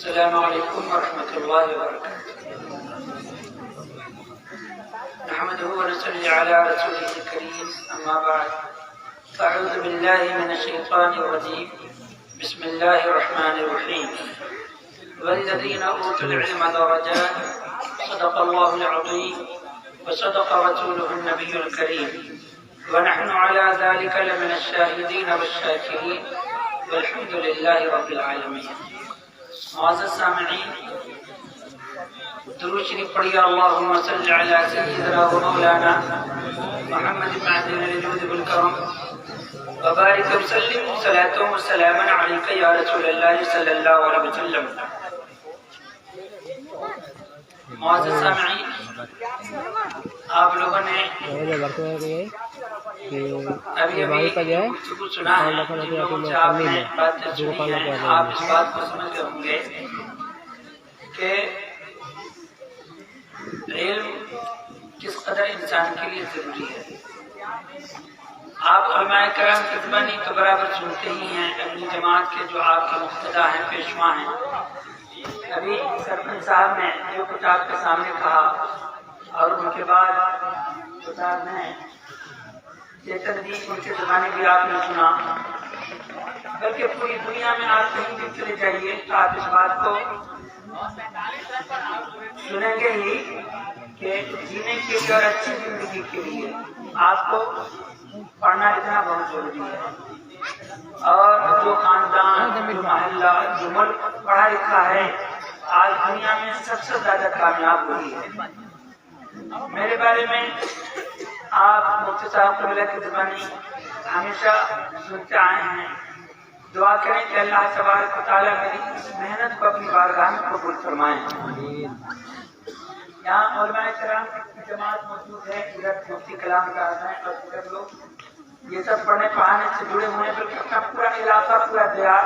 السلام علیکم ورحمۃ اللہ وبرکاتہ۔ نحمده ونصلي على رسوله الكريم، اما بعد فاعوذ باللہ من الشیطان الرجیم، بسم اللہ الرحمن الرحیم۔ والذین اوتوا العلم درجات، صدق اللہ العظیم وصدق رسوله النبی الکریم، ونحن على ذلك لمن الشاہدین والشاکرین، والحمد للہ رب العالمین۔ معزز سامعین، درود شریف پڑھیے اللہم صلی علی سیدنا و مولانا محمد معدن الجود والکرم، وبارک وسلم صلاۃ و سلاما علیک یا رسول اللہ صلی اللہ علیہ وسلم۔ معزز سامعین، آپ لوگوں نے ابھی گفتگو سنا ہے، جن لوگوں سے آپ نے باتیں سنی ہیں، آپ اس بات کو سمجھ گئے ہوں گے کہ علم کس قدر انسان کے لیے ضروری ہے۔ آپ علماء کرام کی زبانی تو برابر سنتے ہی ہیں، اپنی جماعت کے جو آپ کے مقتدا ہیں، پیشوا ہیں۔ ابھی سرپنچ صاحب نے جو کچھ آپ کے سامنے کہا، اور ان کے بعد کتاب نے یہ تنظیم ان کے زمانے بھی آپ نے سنا، بلکہ پوری دنیا میں آپ کہیں بھی چلے جائیے آپ اس بات کو سنیں گے ہی کہ جینے کے لیے اور اچھی زندگی کے لیے آپ کو پڑھنا لکھنا بہت ضروری ہے۔ اور جو خاندان، جو محلہ، جو ملک پڑھا لکھا ہے، آج دنیا میں سب سے زیادہ کامیاب ہوئی ہے۔ میرے بارے میں آپ مفتی صاحب قبلہ کی زبانی ہمیشہ سنتے آئے ہیں۔ دعا کریں کہ اللہ تبارک و تعالیٰ میری اس محنت کو اپنی بارگاہ میں قبول فرمائیں۔ یہاں علماء کرام کی جماعت موجود ہے، ادھر مفتی کلام کار ہیں، اور ادھر لوگ یہ سب پڑھنے پڑھانے سے جڑے ہوئے ہیں، بلکہ اپنا پورا علاقہ، پورا دیار،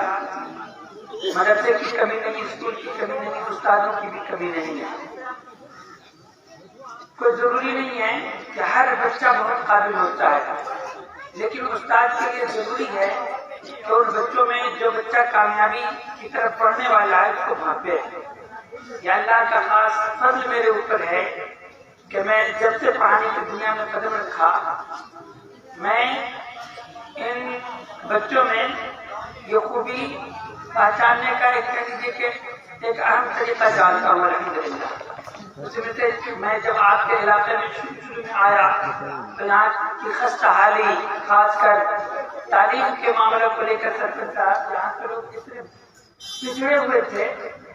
مدرسے کی کمی نہیں، اسکول کی کمی نہیں، استادوں کی بھی کمی نہیں ہے۔ کوئی ضروری نہیں ہے کہ ہر بچہ بہت قابل ہوتا ہے، لیکن استاد کے لیے ضروری ہے کہ ان بچوں میں جو بچہ کامیابی کی طرف پڑھنے والا ہے اس کو بھانپے۔ یا اللہ کا خاص فضل میرے اوپر ہے کہ میں جب سے پڑھانے کی دنیا میں قدم رکھا، میں ان بچوں میں یہ خوبی پہچاننے کا ایک کہہ لیجیے کہ ایک اہم طریقہ جانتا ہوں الحمدللہ۔ اس میں سے میں جب آپ کے علاقے میں شروع میں آیا تو یہاں کی خستہ حالی، خاص کر تعلیم کے معاملے کو لے کر سرپنچ صاحب، یہاں کے لوگ اتنے پچھڑے ہوئے تھے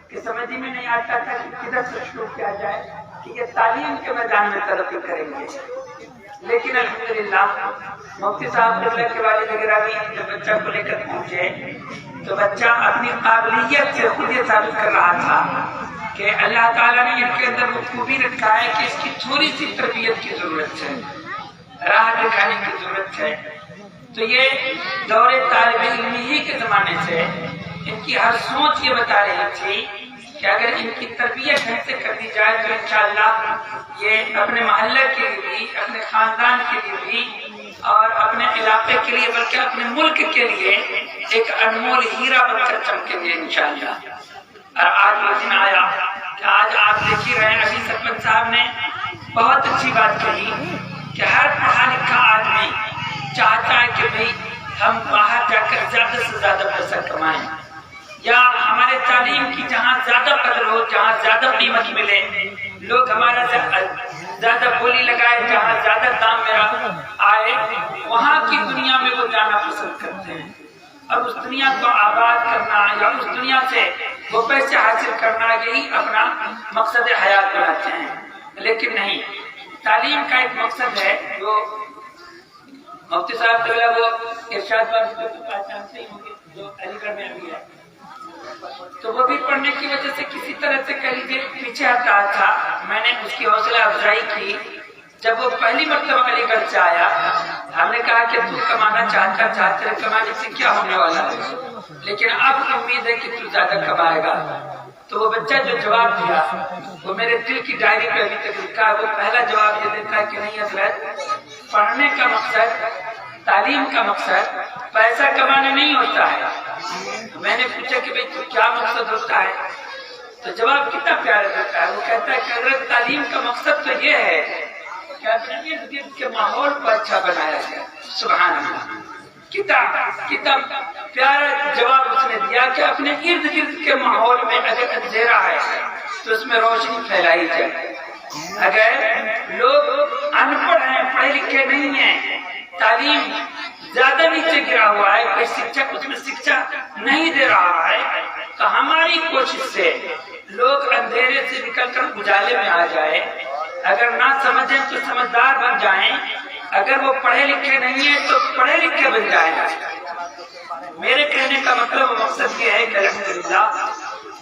کہ سمجھ میں نہیں آتا تھا کہ کدھر سے شروع کیا جائے کہ یہ تعلیم کے میدان میں ترقی کریں گے۔ لیکن الحمدللہ مفتی صاحب قبلہ کے والد وغیرہ بھی جب بچہ کو لے کر پہنچے تو بچہ اپنی قابلیت سے خود یہ ثابت کر رہا تھا کہ اللہ تعالیٰ نے ان کے اندر وہ خوبی رکھا ہے کہ اس کی تھوڑی سی تربیت کی ضرورت ہے، راہ دکھانے کی ضرورت ہے۔ تو یہ دور طالب علمی ہی کے زمانے سے ان کی ہر سوچ یہ بتا رہی تھی کہ اگر ان کی تربیت ڈھنگ سے کر دی جائے تو انشاءاللہ یہ اپنے محلے کے لیے بھی، اپنے خاندان کے لیے بھی، اور اپنے علاقے کے لیے، بلکہ اپنے ملک کے لیے ایک انمول ہیرا بن کر چمکیں گے انشاءاللہ۔ اور آج وہ دن آیا کہ آج آپ دیکھ ہی رہے ہیں، ابھی سرپنچ صاحب نے بہت اچھی بات کہی کہ ہر پڑھا لکھا آدمی چاہتا ہے کہ بھئی ہم باہر جا کر زیادہ سے زیادہ پیسہ کمائیں، یا ہمارے تعلیم کی جہاں زیادہ قدر ہو، جہاں زیادہ قیمت ملے، لوگ ہمارا زیادہ بولی لگائے، جہاں زیادہ دام میرا آئے، وہاں کی دنیا میں وہ جانا پسند کرتے ہیں، اور اس دنیا کو آباد کرنا یا اس دنیا سے وہ پیسے حاصل کرنا، یہی اپنا مقصد حیات بناتے ہیں۔ لیکن نہیں، تعلیم کا ایک مقصد ہے جو مفتی صاحب وہ ارشاد پہچانتے ہی ہوں گے، جو علی گڑھ میں ابھی ہے، تو وہ بھی پڑھنے کی وجہ سے کسی طرح سے کہہ لیجیے پیچھے ہٹا تھا۔ میں نے اس کی حوصلہ افزائی کی۔ جب وہ پہلی مرتبہ علی گڑھ سے آیا، ہم نے کہا کہ تو کمانا چاہتا تیرے کمانے سے کیا ہونے والا ہے، لیکن اب امید ہے کہ تو زیادہ کمائے گا۔ تو وہ بچہ جو جواب دیا وہ میرے دل کی ڈائری پہ ابھی تک لکھا ہے۔ وہ پہلا جواب یہ دیتا ہے کہ نہیں حضرت، پڑھنے کا مقصد، تعلیم کا مقصد پیسہ کمانا نہیں ہوتا ہے۔ میں نے پوچھا کہ بھئی تو کیا مقصد ہوتا ہے؟ تو جواب کتنا پیارا دیتا ہے، وہ کہتا ہے کہ حضرت تعلیم کا مقصد تو یہ ہے کہ اپنے ارد گرد کے ماحول کو اچھا بنایا جائے۔ سبحان اللہ، کتنا پیارا جواب اس نے دیا کہ اپنے ارد گرد کے ماحول میں اگر اندھیرا ہے تو اس میں روشنی پھیلائی جائے۔ اگر لوگ ان پڑھ ہیں، پڑھے لکھے نہیں ہیں، تعلیم زیادہ نیچے گرا ہوا ہے، کوئی شکشک اس میں شکشا نہیں دے رہا ہے، تو ہماری کوشش سے لوگ اندھیرے سے نکل کر اجالے میں آ جائے، اگر نہ سمجھیں تو سمجھدار بن جائیں، اگر وہ پڑھے لکھے نہیں ہیں تو پڑھے لکھے بن جائیں۔ میرے کہنے کا مطلب و مقصد یہ ہے کہ الحمدللہ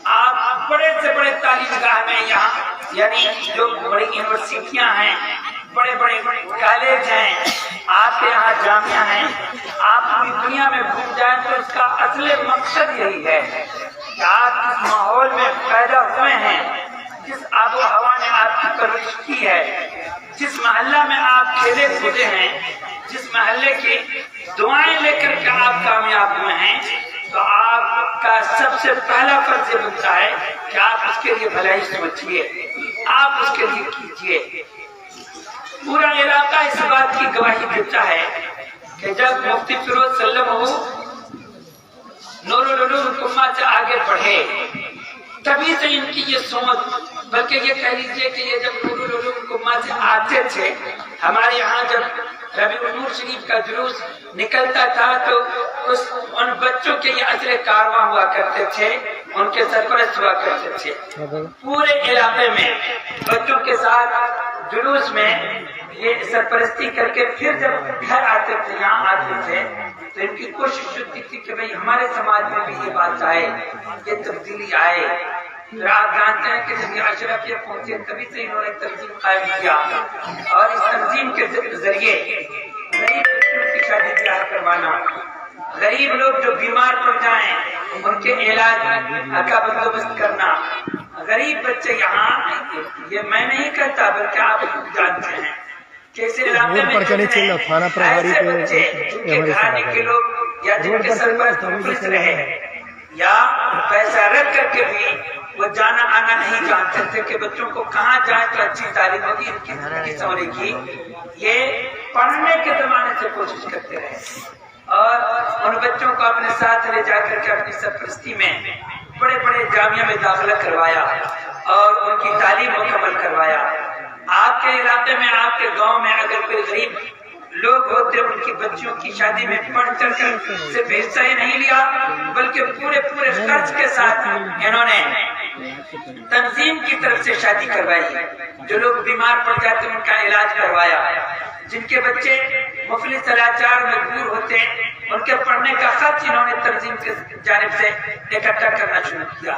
آپ بڑے سے بڑے تعلیم گاہ میں یہاں، یعنی جو بڑی یونیورسٹیاں ہیں، بڑے بڑے کالج ہیں، آپ کے یہاں جامعہ ہیں، آپ پوری دنیا میں گھوم جائیں تو اس کا اصل مقصد یہی ہے کہ آپ جس ماحول میں پیدا ہوئے ہیں، جس آب و ہوا نے آپ کی پرورش کی ہے، جس محلہ میں آپ کھیلے کودے ہیں، جس محلے کی دعائیں لے کر کے آپ کامیاب ہوئے ہیں، تو آپ کا سب سے پہلا فرض یہ بنتا ہے کہ آپ اس کے لیے بھلائی سوچیے، آپ اس کے لیے کیجیے۔ پورا علاقہ اس بات کی گواہی دیتا ہے کہ جب مفتی فیروز سلم نور العلوم کما سے آگے بڑھے، تبھی سے ان کی یہ سوچ، بلکہ یہ کہہ لیجیے کہ یہ جب نور العلوم کما سے آتے تھے، ہمارے یہاں جب ربیع النور شریف کا جلوس نکلتا تھا تو ان بچوں کے یہ اجر کارواں ہوا کرتے تھے، ان کے سرپرست ہوا کرتے تھے، پورے علاقے میں بچوں کے ساتھ جلوس میں یہ سرپرستی کر کے پھر جب گھر آتے تھے، یہاں آتے تھے، تو ان کی کوشش ہوتی تھی کہ بھئی ہمارے سماج میں بھی یہ بات آئے، یہ تبدیلی آئے۔ پھر آپ جانتے ہیں کہ جب یہ اشرفیہ پہنچے تبھی سے انہوں نے تنظیم قائم کیا، اور اس تنظیم کے ذریعے غریب بچوں کی شادی بیاہ کروانا، غریب لوگ جو بیمار پڑ جائیں ان کے علاج کا بندوبست کرنا، غریب بچے یہاں، یہ میں نہیں کہتا بلکہ آپ خود جانتے ہیں کہ اس علاقے میں ایسے بچے جن کے کھانے کے لوگ یا جن کے سرپرست مفلس رہے یا پیسہ رکھ کر کے بھی وہ جانا آنا نہیں جانتے تھے کہ بچوں کو کہاں جائیں تو اچھی تعلیم ہوگی، ان کی زندگی سنورے گی، یہ پڑھنے کے زمانے سے کوشش کرتے رہے اور ان بچوں کو اپنے ساتھ لے جا کر کے اپنی سرپرستی میں بڑے بڑے جامعہ میں داخلہ کروایا اور ان کی تعلیم مکمل کروایا۔ آپ کے علاقے میں، آپ کے گاؤں میں اگر کوئی غریب لوگ ہوتے، ان کی بچیوں کی شادی میں بڑھ چڑھ کر صرف حصہ ہی نہیں لیا بلکہ پورے خرچ کے ساتھ انہوں نے تنظیم کی طرف سے شادی کروائی، جو لوگ بیمار پڑ جاتے ان کا علاج کروایا، جن کے بچے مفلس لاچار مجبور ہوتے ان کے پڑھنے کا خرچ انہوں نے تنظیم کی جانب سے اکٹھا کرنا شروع کیا۔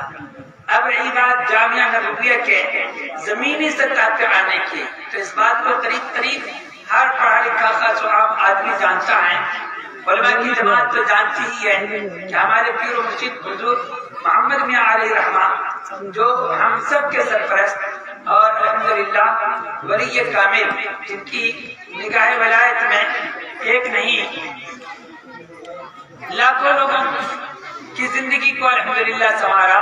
اب رہی بات جامعہ نبویہ کے زمینی سطح پہ آنے کی، تو اس بات کو قریب ہر پڑھا لکھا خاص و عام آدمی جانتا ہے، علماء کی جماعت تو جانتی ہی ہے کہ ہمارے پیر و مرشد حضور محمد میاں علیہ رحمہ، جو ہم سب کے سرپرست اور الحمدللہ ولی کامل، جن کی نگاہ ولایت میں ایک نہیں لاکھوں لوگوں کی زندگی کو الحمدللہ سنوارا،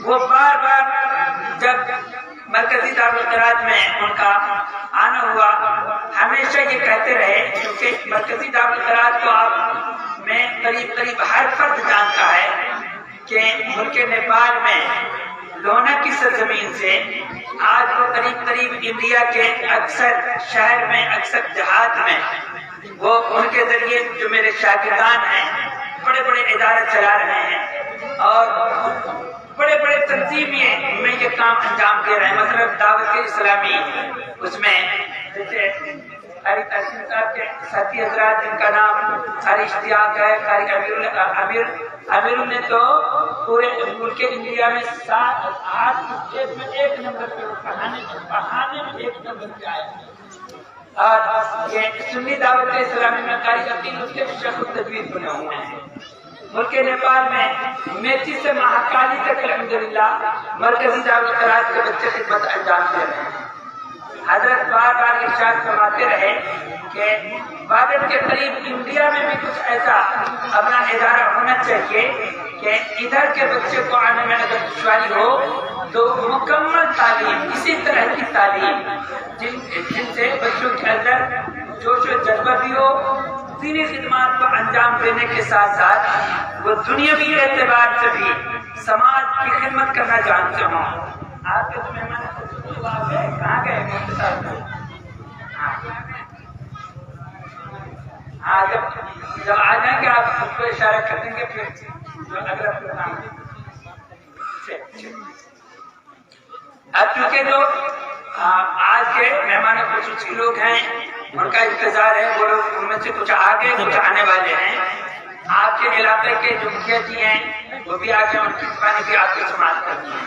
وہ بار بار جب مرکزی دارالقرآن میں ان کا آنا ہوا ہمیشہ یہ کہتے رہے، کیونکہ مرکزی دارالقرآن کو آپ میں قریب ہر فرد جانتا ہے کہ ملک نیپال میں لونا کی سرزمین سے آج وہ قریب انڈیا کے اکثر شہر میں، اکثر دیہات میں، وہ ان کے ذریعے جو میرے شاگردان ہیں بڑے بڑے ادارے چلا رہے ہیں اور بڑے بڑے تنظیمیں میں یہ کام انجام دے رہے ہیں۔ مثلا دعوت اسلامی، اس میں جیسے قاری تحسین صاحب کے ساتھی حضرات جن کا نام قاری اشتیاق ہے، قاری امیر نے تو پورے ملک انڈیا میں 7-8 میں 1 نمبر پہ پڑھانے میں 1 نمبر پہ آیا، اور یہ سنی دعوت اسلامی میں قاری عقیل اس کے شیخ التجوید بنے ہوئے ہیں۔ ملک نیپال میں میچی سے مہاکالی تک الحمدللہ مرکزی دارالقرآن کے بچے خدمت انجام دے رہے ہیں۔ حضرت بار بار ارشاد فرماتے رہے کہ بارڈر کے قریب انڈیا میں بھی کچھ ایسا اپنا ادارہ ہونا چاہیے کہ ادھر کے بچے کو آنے میں اگر دشواری ہو تو مکمل تعلیم، اسی طرح کی تعلیم جن سے بچوں کے اندر جوش و جذبہ بھی ہو، دینی خدمات کو انجام دینے کے ساتھ ساتھ وہ دنیاوی اعتبار سے بھی سماج کی خدمت کرنا جانتے ہوں۔ آپ کے جو مہمان کہاں گئے؟ ہاں، جب آ جائیں گے آپ خود کو اشارہ کر دیں گے، پھر اگلا پروگرام۔ اب چونکہ جو آج کے مہمان خصوصی لوگ ہیں ان کا انتظار ہے، وہ لوگ ان میں سے کچھ آگے کچھ آنے والے ہیں۔ آپ کے علاقے کے جو مکھیا جی ہیں وہ بھی آگے، ان کی زبانی بھی آپ کی سماعت کرنی ہے۔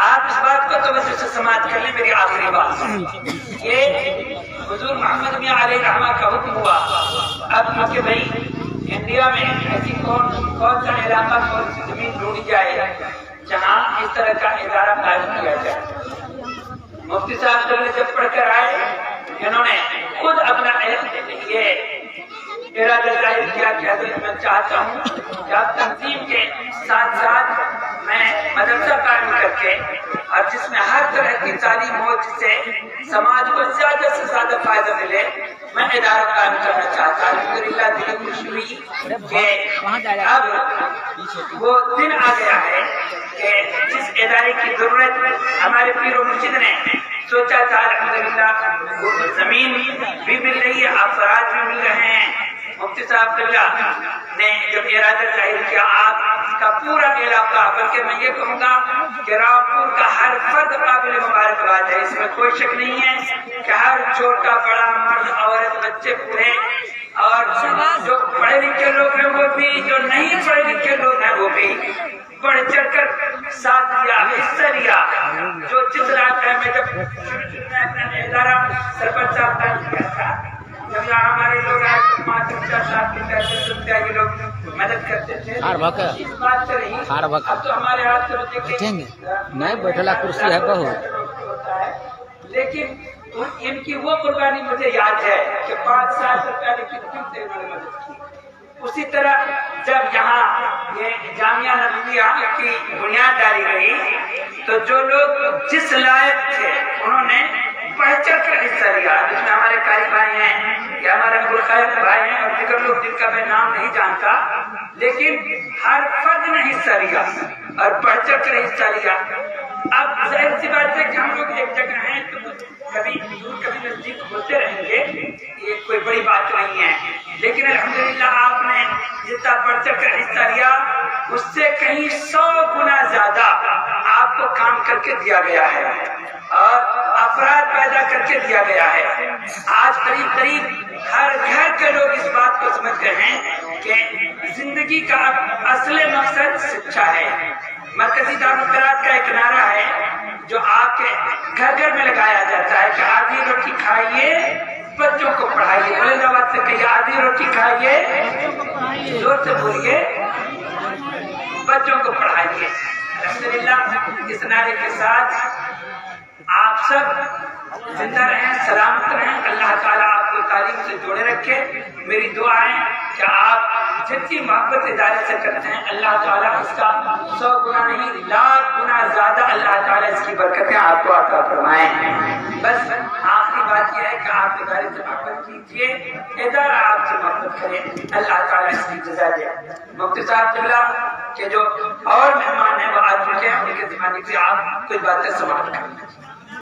آپ اس بات کو توجہ سے سماعت کر لیں، میری آخری بات یہ حضور محمد میاں علیہ رحمہ کا حکم ہوا اب کیونکہ بھائی انڈیا میں ایسی کون سا علاقہ، کون سی زمین ڈھونڈی جائے جہاں اس طرح کا ادارہ قائم کیا جائے۔ مفتی صاحب جب پڑھ کر آئے انہوں نے خود اپنا یہ ارادہ ظاہر کیا کہ حضرت میں چاہتا ہوں کہ آپ تنظیم کے ساتھ ساتھ میں مدرسہ قائم کر کے اور جس میں ہر طرح کی تعلیم ہو، جس سے سماج کو زیادہ سے زیادہ فائدہ ملے، میں ادارہ قائم کرنا چاہتا ہوں۔ الحمدللہ دل خوش ہوئی کہ اب وہ دن آ گیا ہے کہ جس ادارے کی ضرورت ہمارے پیر و مرشد نے سوچا تھا، الحمدللہ وہ زمین بھی مل رہی ہے، افراد بھی مل رہے ہیں۔ مفتی صاحب نے جب ارادہ ظاہر کیا، آپ کا پورا علاقہ، بلکہ میں یہ کہوں گا کہ راپور کا ہر فرد قابل مبارکباد ہے، اس میں کوئی شک نہیں ہے کہ ہر چھوٹا بڑا مرد عورت بچے بوڑھے اور جو پڑھے لکھے لوگ ہیں وہ بھی، جو نہیں پڑھے لکھے لوگ ہیں وہ بھی بڑھ چڑھ کر ساتھ لیا، حصہ لیا۔ جو جس علاقے میں جب شروع میں اپنا ادارہ سرپنچ صاحب کا کیا تھا، جب یہاں ہمارے لوگ آئے تو 5 روپیہ 7 روپیہ یہ لوگ مدد کرتے تھے، اس بات سے نہیں۔ اب تو ہمارے ہاتھ سے بچے نہیں بیٹھلا کرسی ہے بہت، لیکن ان کی وہ قربانی مجھے یاد ہے کہ 5-7 روپیہ لیکن سے انہوں نے مدد کی۔ اسی طرح جب یہاں یہ جامعہ نبویہ کی بنیاد ڈالی گئی تو جو لوگ جس لائق تھے انہوں نے بڑھ چڑھ کر حصہ لیا، جس میں ہمارے قاری بھائی ہیں یا ہمارے ابوالخیر بھائی ہیں اور دیگر لوگ جن کا میں نام نہیں جانتا، لیکن ہر فرد نے حصہ لیا اور بڑھ چڑھ کر حصہ لیا۔ اب ظاہر سی بات ہے کہ ہم لوگ ایک جگہ ہیں تو کبھی دور کبھی نزدیک ہوتے رہیں گے، یہ کوئی بڑی بات نہیں ہے، لیکن الحمدللہ آپ نے جتنا بڑھ چڑھ کر حصہ لیا اس سے کہیں 100 گنا زیادہ آپ کو کام کر کے دیا گیا ہے اور افراد پیدا کر کے دیا گیا ہے۔ آج قریب قریب ہر گھر کے لوگ اس بات کو سمجھ گئے ہیں کہ زندگی کا اصل مقصد سچا ہے۔ مرکزی دارالقرات کا ایک نعرہ ہے جو آپ کے گھر گھر میں لگایا جاتا ہے کہ آدھی روٹی کھائیے بچوں کو پڑھائیے۔ بلند آواز سے کہیے، آدھی روٹی کھائیے، زور سے بولیے، بچوں کو پڑھائیے۔ الحمدللہ اس نعرے کے ساتھ آپ سب زندہ رہیں، سلامت رہیں، اللہ تعالیٰ آپ کو تعلیم سے جوڑے رکھے۔ میری دعا ہے کہ آپ جتنی محبت ادارے سے کرتے ہیں اللہ تعالیٰ اس کا 100 گنا نہیں 1,00,000 گنا زیادہ اللہ تعالیٰ اس کی برکتیں آپ کو عطا فرمائیں۔ بس آخری بات یہ ہے کہ آپ ادارے سے محبت کیجیے، ادارہ آپ سے محبت کرے، اللہ تعالیٰ اس کی جزا دے۔ مفتی صاحب کے جو اور مہمان ہیں وہ آ چکے ہیں، ان کے زمانے سے آپ کچھ باتیں سماعت کریں۔